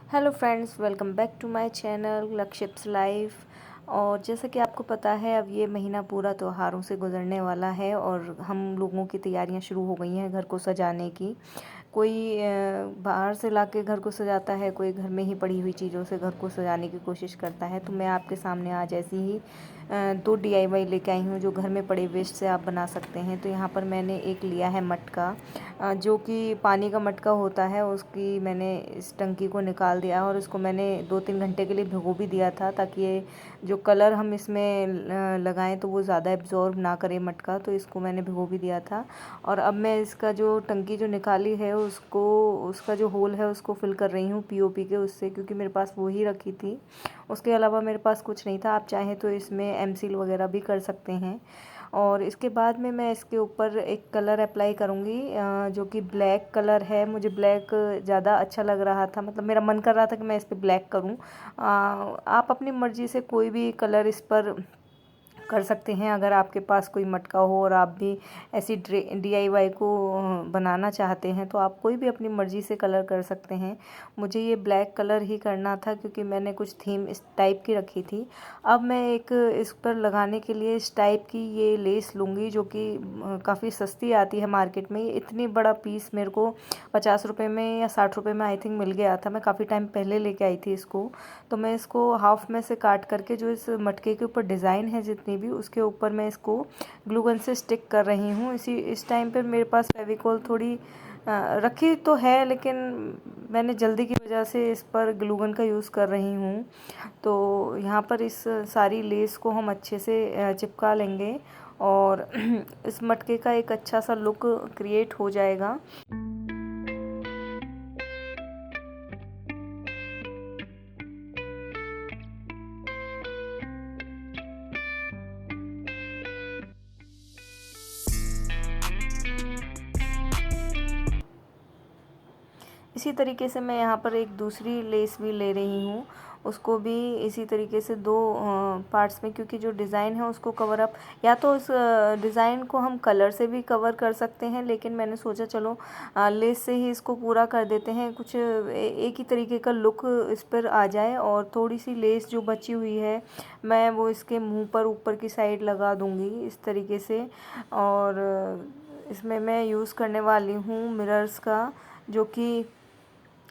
Hello friends, welcome back to my channel लक्षिप्स life. और जैसा कि आपको पता है, अब ये महीना पूरा त्योहारों से गुजरने वाला है और हम लोगों की तैयारियां शुरू हो गई हैं घर को सजाने की। कोई बाहर से लाके घर को सजाता है, कोई घर में ही पड़ी हुई चीज़ों से घर को सजाने की कोशिश करता है। तो मैं आपके सामने आज ऐसी ही दो DIY लेके आई हूँ जो घर में पड़े वेस्ट से आप बना सकते हैं। तो यहाँ पर मैंने एक लिया है मटका, जो कि पानी का मटका होता है। उसकी मैंने इस टंकी को निकाल दिया और इसको मैंने 2-3 घंटे के लिए भिगो भी दिया था, ताकि ये जो कलर हम इसमें लगाएं तो वो ज़्यादा एब्जॉर्ब ना करे मटका। तो इसको मैंने भिगो भी दिया था। और अब मैं इसका जो टंकी जो निकाली है उसको, उसका जो होल है उसको फिल कर रही हूँ POP के उससे, क्योंकि मेरे पास वो ही रखी थी। उसके अलावा मेरे पास कुछ नहीं था। आप चाहें तो इसमें M-Seal वगैरह भी कर सकते हैं। और इसके बाद में मैं इसके ऊपर एक कलर अप्लाई करूँगी, जो कि ब्लैक कलर है। मुझे ब्लैक ज़्यादा अच्छा लग रहा था, मतलब मेरा मन कर रहा था कि मैं इस पर ब्लैक करूँ। आप अपनी मर्ज़ी से कोई भी कलर इस पर कर सकते हैं। अगर आपके पास कोई मटका हो और आप भी ऐसी DIY को बनाना चाहते हैं तो आप कोई भी अपनी मर्ज़ी से कलर कर सकते हैं। मुझे ये ब्लैक कलर ही करना था, क्योंकि मैंने कुछ थीम इस टाइप की रखी थी। अब मैं एक इस पर लगाने के लिए इस टाइप की ये लेस लूँगी, जो कि काफ़ी सस्ती आती है मार्केट में। ये इतनी बड़ा पीस मेरे को 50 रुपये में या 60 रुपये में आई थिंक मिल गया था। मैं काफ़ी टाइम पहले लेके आई थी इसको। तो मैं इसको हाफ में से काट करके जो इस मटके के ऊपर डिज़ाइन है जितनी भी, उसके ऊपर मैं इसको ग्लू गन से स्टिक कर रही हूँ। इस टाइम पर मेरे पास फेविकोल थोड़ी रखी तो है, लेकिन मैंने जल्दी की वजह से इस पर ग्लू गन का यूज़ कर रही हूँ। तो यहाँ पर इस सारी लेस को हम अच्छे से चिपका लेंगे और इस मटके का एक अच्छा सा लुक क्रिएट हो जाएगा। इसी तरीके से मैं यहाँ पर एक दूसरी लेस भी ले रही हूँ, उसको भी इसी तरीके से दो पार्ट्स में, क्योंकि जो डिज़ाइन है उसको कवर अप, या तो इस डिज़ाइन को हम कलर से भी कवर कर सकते हैं, लेकिन मैंने सोचा चलो लेस से ही इसको पूरा कर देते हैं। कुछ एक ही तरीके का लुक इस पर आ जाए। और थोड़ी सी लेस जो बची हुई है मैं वो इसके मुंह पर ऊपर की साइड लगा दूँगी इस तरीके से। और इसमें मैं यूज़ करने वाली हूँ मिरर्स का, जो कि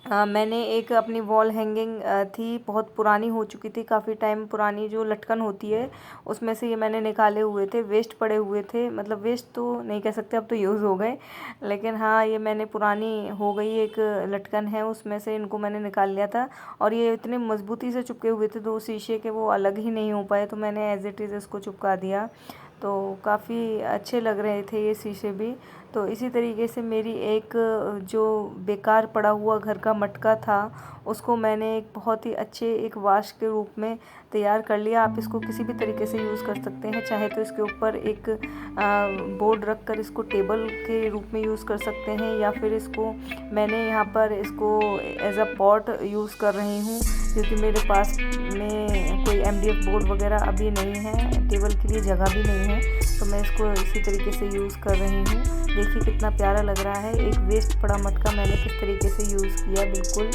मैंने एक अपनी वॉल हैंगिंग थी, बहुत पुरानी हो चुकी थी, काफ़ी टाइम पुरानी, जो लटकन होती है उसमें से ये मैंने निकाले हुए थे। वेस्ट पड़े हुए थे, मतलब वेस्ट तो नहीं कह सकते, अब तो यूज़ हो गए, लेकिन हाँ ये मैंने पुरानी हो गई एक लटकन है, उसमें से इनको मैंने निकाल लिया था। और ये इतने मज़बूती से चिपके हुए थे दो शीशे के, वो अलग ही नहीं हो पाए, तो मैंने एज़ इट इज़ इसको चिपका दिया। तो काफ़ी अच्छे लग रहे थे ये शीशे भी। तो इसी तरीके से मेरी एक जो बेकार पड़ा हुआ घर का मटका था उसको मैंने एक बहुत ही अच्छे एक वाश के रूप में तैयार कर लिया। आप इसको किसी भी तरीके से यूज़ कर सकते हैं, चाहे तो इसके ऊपर एक बोर्ड रख कर इसको टेबल के रूप में यूज़ कर सकते हैं, या फिर इसको मैंने यहाँ पर इसको एज अ पॉट यूज़ कर रही हूँ, क्योंकि मेरे पास में कोई MDF बोर्ड वगैरह अभी नहीं है, टेबल के लिए जगह भी नहीं है, तो मैं इसको इसी तरीके से यूज़ कर रही हूँ। देखिए कितना प्यारा लग रहा है। एक वेस्ट पड़ा मटका मैंने किस तरीके से यूज़ किया, बिल्कुल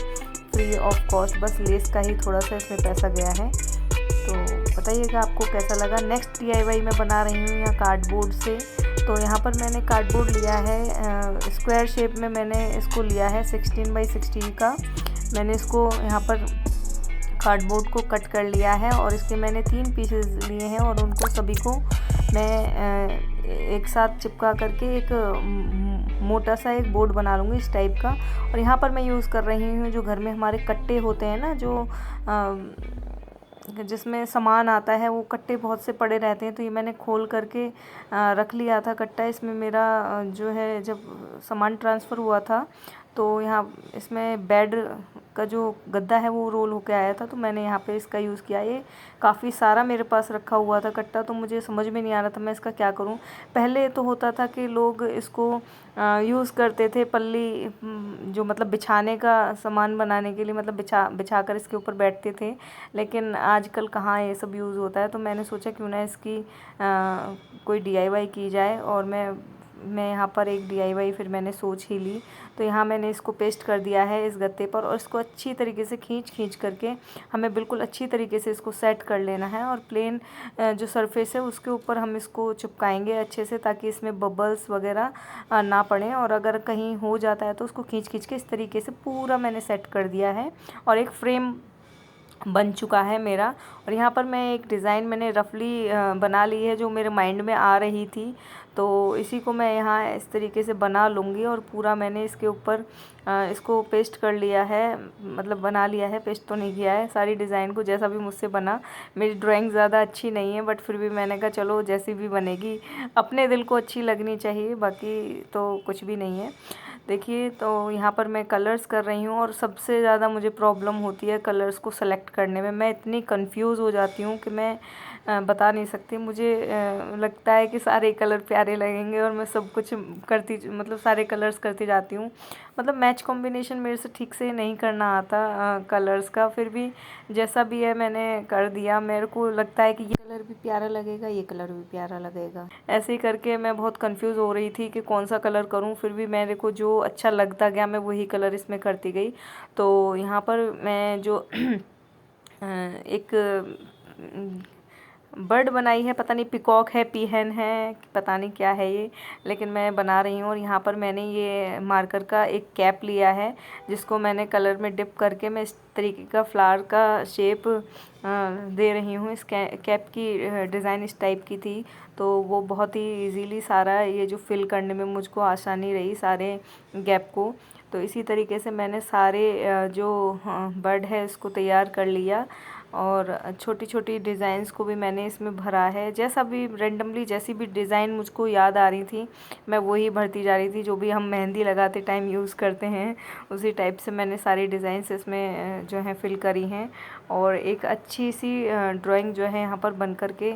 फ्री ऑफ कॉस्ट, बस लेस का ही थोड़ा सा इसमें पैसा गया है। तो बताइएगा आपको कैसा लगा। नेक्स्ट DIY मैं बना रही हूँ यहाँ कार्डबोर्ड से। तो यहाँ पर मैंने कार्डबोर्ड लिया है, स्क्वायर शेप में मैंने इसको लिया है 16x16 का। मैंने इसको यहाँ पर कार्डबोर्ड को कट कर लिया है और इसके मैंने 3 पीसेस लिए हैं और उनको सभी को मैं एक साथ चिपका करके एक मोटा सा एक बोर्ड बना लूँगी इस टाइप का। और यहाँ पर मैं यूज़ कर रही हूँ जो घर में हमारे कट्टे होते हैं ना, जो जिसमें सामान आता है, वो कट्टे बहुत से पड़े रहते हैं। तो ये मैंने खोल करके रख लिया था कट्टा। इसमें मेरा जो है, जब सामान ट्रांसफ़र हुआ था तो यहाँ इसमें बेड का जो गद्दा है वो रोल होके आया था, तो मैंने यहाँ पे इसका यूज़ किया। ये काफ़ी सारा मेरे पास रखा हुआ था कट्टा, तो मुझे समझ में नहीं आ रहा था मैं इसका क्या करूँ। पहले तो होता था कि लोग इसको यूज़ करते थे पल्ली, जो मतलब बिछाने का सामान बनाने के लिए, मतलब बिछा कर इसके ऊपर बैठते थे, लेकिन आजकल कहाँ ये सब यूज़ होता है। तो मैंने सोचा क्यों ना इसकी कोई DIY की जाए। और मैं मैं यहाँ पर एक DIY फिर मैंने सोच ही ली। तो यहाँ मैंने इसको पेस्ट कर दिया है इस गत्ते पर, और इसको अच्छी तरीके से खींच करके हमें बिल्कुल अच्छी तरीके से इसको सेट कर लेना है। और प्लेन जो सरफेस है उसके ऊपर हम इसको चिपकाएंगे अच्छे से, ताकि इसमें बबल्स वगैरह ना पड़े। और अगर कहीं हो जाता है तो उसको खींच के इस तरीके से पूरा मैंने सेट कर दिया है, और एक फ्रेम बन चुका है मेरा। और यहाँ पर मैं एक डिज़ाइन मैंने रफली बना ली है जो मेरे माइंड में आ रही थी, तो इसी को मैं यहाँ इस तरीके से बना लूँगी। और पूरा मैंने इसके ऊपर इसको पेस्ट कर लिया है, मतलब बना लिया है, पेस्ट तो नहीं किया है सारी डिज़ाइन को, जैसा भी मुझसे बना। मेरी ड्राइंग ज़्यादा अच्छी नहीं है, बट फिर भी मैंने कहा चलो जैसी भी बनेगी अपने दिल को अच्छी लगनी चाहिए, बाकी तो कुछ भी नहीं है। देखिए, तो यहाँ पर मैं कलर्स कर रही हूँ, और सबसे ज़्यादा मुझे प्रॉब्लम होती है कलर्स को सेलेक्ट करने में। मैं इतनी कंफ्यूज हो जाती हूँ कि मैं बता नहीं सकती। मुझे लगता है कि सारे कलर प्यारे लगेंगे, और मैं सब कुछ करती, मतलब सारे कलर्स करती जाती हूँ। मतलब मैच कॉम्बिनेशन मेरे से ठीक से नहीं करना आता कलर्स का, फिर भी जैसा भी है मैंने कर दिया। मेरे को लगता है कि ये कलर भी प्यारा लगेगा, ये कलर भी प्यारा लगेगा, ऐसे ही करके मैं बहुत कंफ्यूज हो रही थी कि कौन सा कलर करूं। फिर भी मेरे को जो अच्छा लगता गया मैं वही कलर इसमें करती गई। तो यहाँ पर मैं जो एक बर्ड बनाई है, पता नहीं पिकॉक है, पीहन है, पता नहीं क्या है ये, लेकिन मैं बना रही हूँ। और यहाँ पर मैंने ये मार्कर का एक कैप लिया है, जिसको मैंने कलर में डिप करके मैं इस तरीके का फ्लावर का शेप दे रही हूँ। इस कैप की डिज़ाइन इस टाइप की थी, तो वो बहुत ही इजीली सारा ये जो फिल करने में मुझको आसानी रही सारे गैप को। तो इसी तरीके से मैंने सारे जो बर्ड है इसको तैयार कर लिया, और छोटी छोटी डिज़ाइंस को भी मैंने इसमें भरा है। जैसा भी रैंडमली जैसी भी डिज़ाइन मुझको याद आ रही थी मैं वही भरती जा रही थी, जो भी हम मेहंदी लगाते टाइम यूज़ करते हैं उसी टाइप से मैंने सारी डिज़ाइंस इसमें जो है फिल करी हैं। और एक अच्छी सी ड्राइंग जो है यहाँ पर बन कर के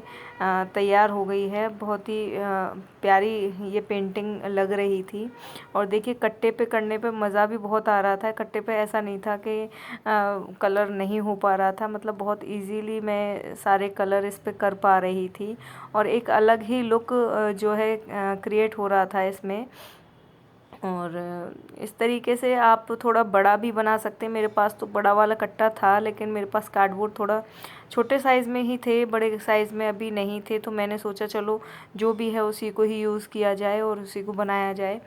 तैयार हो गई है। बहुत ही प्यारी ये पेंटिंग लग रही थी। और देखिए, कट्टे पे करने पे मज़ा भी बहुत आ रहा था। कट्टे पे ऐसा नहीं था कि कलर नहीं हो पा रहा था, मतलब बहुत इजीली मैं सारे कलर इस पे कर पा रही थी, और एक अलग ही लुक जो है क्रिएट हो रहा था इसमें। और इस तरीके से आप थोड़ा बड़ा भी बना सकते हैं। मेरे पास तो बड़ा वाला कट्टा था, लेकिन मेरे पास कार्डबोर्ड थोड़ा छोटे साइज़ में ही थे, बड़े साइज़ में अभी नहीं थे। तो मैंने सोचा चलो जो भी है उसी को ही यूज़ किया जाए और उसी को बनाया जाए।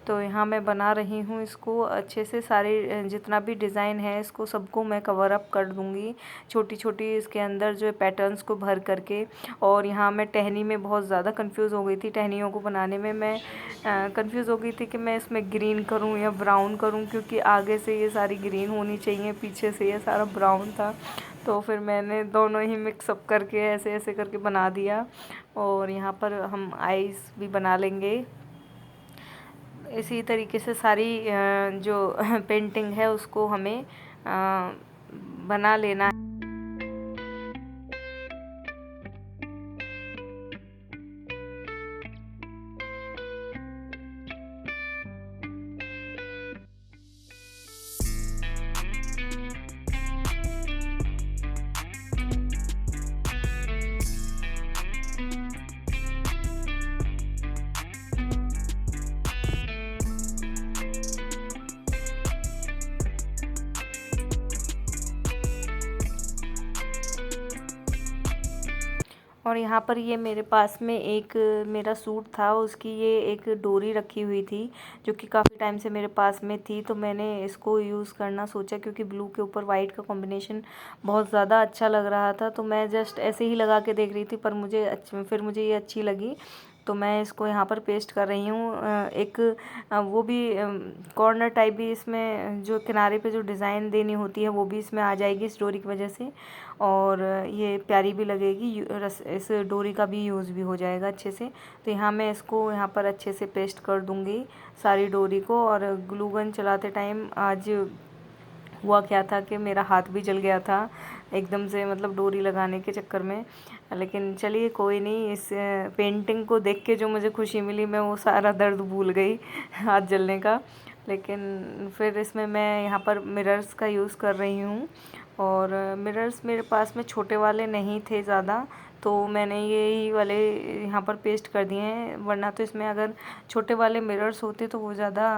तो यहाँ मैं बना रही हूँ इसको अच्छे से, सारे जितना भी डिज़ाइन है इसको सबको मैं कवर अप कर दूँगी छोटी छोटी इसके अंदर जो पैटर्न्स को भर करके। और यहाँ मैं टहनी में बहुत ज़्यादा कंफ्यूज हो गई थी। टहनियों को बनाने में मैं कंफ्यूज हो गई थी कि मैं इसमें ग्रीन करूँ या ब्राउन करूँ, क्योंकि आगे से ये सारी ग्रीन होनी चाहिए, पीछे से ये सारा ब्राउन था। तो फिर मैंने दोनों ही मिक्सअप करके ऐसे ऐसे करके बना दिया। और यहाँ पर हम आईज़ भी बना लेंगे। इसी तरीके से सारी जो पेंटिंग है उसको हमें बना लेना है। और यहाँ पर ये मेरे पास में एक मेरा सूट था, उसकी ये एक डोरी रखी हुई थी जो कि काफ़ी टाइम से मेरे पास में थी। तो मैंने इसको यूज़ करना सोचा, क्योंकि ब्लू के ऊपर वाइट का कॉम्बिनेशन बहुत ज़्यादा अच्छा लग रहा था। तो मैं जस्ट ऐसे ही लगा के देख रही थी, पर फिर मुझे ये अच्छी लगी, तो मैं इसको यहाँ पर पेस्ट कर रही हूँ। एक वो भी कॉर्नर टाइप भी इसमें, जो किनारे पे जो डिज़ाइन देनी होती है वो भी इसमें आ जाएगी इस डोरी की वजह से, और ये प्यारी भी लगेगी। इस डोरी का भी यूज़ भी हो जाएगा अच्छे से। तो यहाँ मैं इसको यहाँ पर अच्छे से पेस्ट कर दूँगी सारी डोरी को। और ग्लू गन चलाते टाइम आज हुआ क्या था कि मेरा हाथ भी जल गया था एकदम से, मतलब डोरी लगाने के चक्कर में। लेकिन चलिए कोई नहीं, इस पेंटिंग को देख के जो मुझे खुशी मिली मैं वो सारा दर्द भूल गई हाथ जलने का। लेकिन फिर इसमें मैं यहाँ पर मिरर्स का यूज़ कर रही हूँ, और मिरर्स मेरे पास में छोटे वाले नहीं थे ज़्यादा, तो मैंने यही वाले यहाँ पर पेस्ट कर दिए हैं, वरना तो इसमें अगर छोटे वाले मिरर्स होते तो वो ज़्यादा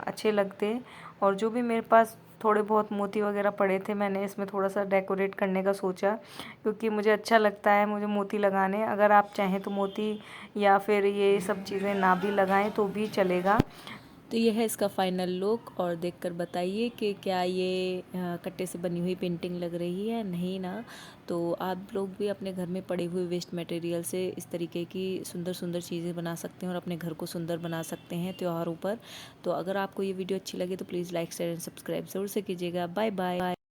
अच्छे लगते। और जो भी मेरे पास थोड़े बहुत मोती वगैरह पड़े थे, मैंने इसमें थोड़ा सा डेकोरेट करने का सोचा, क्योंकि मुझे अच्छा लगता है मुझे मोती लगाने। अगर आप चाहें तो मोती या फिर ये सब चीज़ें ना भी लगाएं तो भी चलेगा। तो ये है इसका फाइनल लुक, और देखकर बताइए कि क्या ये कट्टे से बनी हुई पेंटिंग लग रही है, नहीं ना। तो आप लोग भी अपने घर में पड़े हुए वेस्ट मटेरियल से इस तरीके की सुंदर सुंदर चीज़ें बना सकते हैं और अपने घर को सुंदर बना सकते हैं त्योहारों पर। तो अगर आपको ये वीडियो अच्छी लगे तो please like share and subscribe ज़रूर से कीजिएगा। Bye bye.